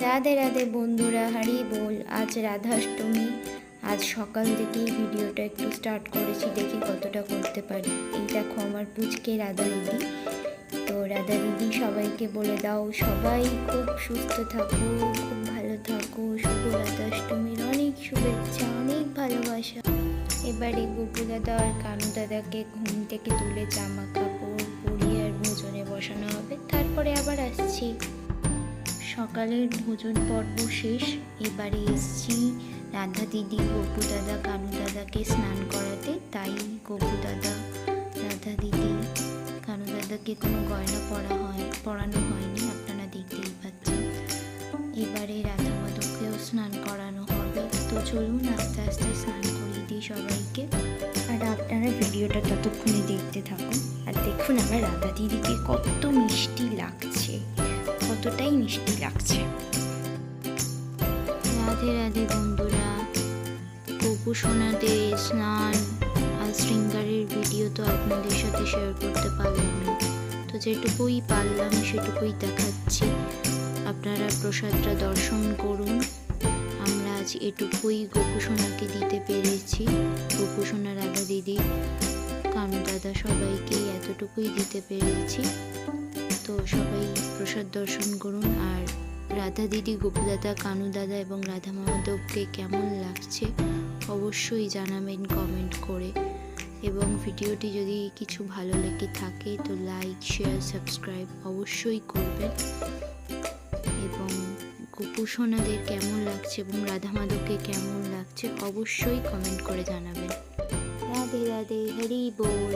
রাধে রাধে বন্ধুরা, হরি বল। আজ রাধাষ্টমী। আজ সকাল থেকেই ভিডিওটা একটু স্টার্ট করেছি, দেখি কতটা করতে পারি। এই দেখো আমার পুচকে রাধা দিদি। তো রাধা দিদি সবাইকে বলে দাও, সবাই খুব সুস্থ থাকো, খুব ভালো থাকো। শুভ রাধাষ্টমীর অনেক শুভেচ্ছা, অনেক ভালোবাসা। এবারে গোপু দাদা আর কানু দাদাকে ঘুম থেকে তুলে জামা কাপড় পরিয়ে আর ভোজনে বসানো হবে, তারপরে আবার আসছি। সকালের ভোজন পর্ব শেষ। এবারে এসছি রাধা দিদি, গোপু দাদা, কানু দাদাকে স্নান করাতে। তাই গোপু দাদা, রাধা দিদি, কানু দাদাকে কোনো গয়না পরানো হয়নি, আপনারা দেখতেই পাচ্ছেন। এবারে রাধা মাধবকেও স্নান করানো হবে। তো চলুন আস্তে আস্তে স্নান করিয়ে দিই সবাইকে। আর আপনারা ভিডিওটা ততক্ষণে দেখতে থাকুন। আর দেখুন আমার রাধা দিদিকে কত মিষ্টি লাগছে, কতটাই মিষ্টি লাগছে। রাধে রাধে বন্ধুরা, গোপু সোনাদের স্নান আর শৃঙ্গারের ভিডিও তো আপনাদের সাথে শেয়ার করতে পারলাম না, তো যেটুকুই পারলাম সেটুকুই দেখাচ্ছি। আপনারা প্রসাদটা দর্শন করুন। আমরা আজ এটুকুই গোপু সোনাকে দিতে পেরেছি। গোপু সোনা, রাধা দিদি, কানু দাদা সবাইকেই এতটুকুই দিতে পেরেছি। তো সবাই প্রসাদ দর্শন করুন। আর রাধা দিদি, গোপু দাদা, কানু দাদা এবং রাধা মাধবকে কেমন লাগছে অবশ্যই জানাবেন কমেন্ট করে। এবং ভিডিওটি যদি কিছু ভালো লেগে থাকে তো লাইক, শেয়ার, সাবস্ক্রাইব অবশ্যই করবেন। এবং গোপু সোনাদের কেমন লাগছে এবং রাধা মাধবকে কেমন লাগছে অবশ্যই কমেন্ট করে জানাবেন। রাধে রাধে, হরি বল।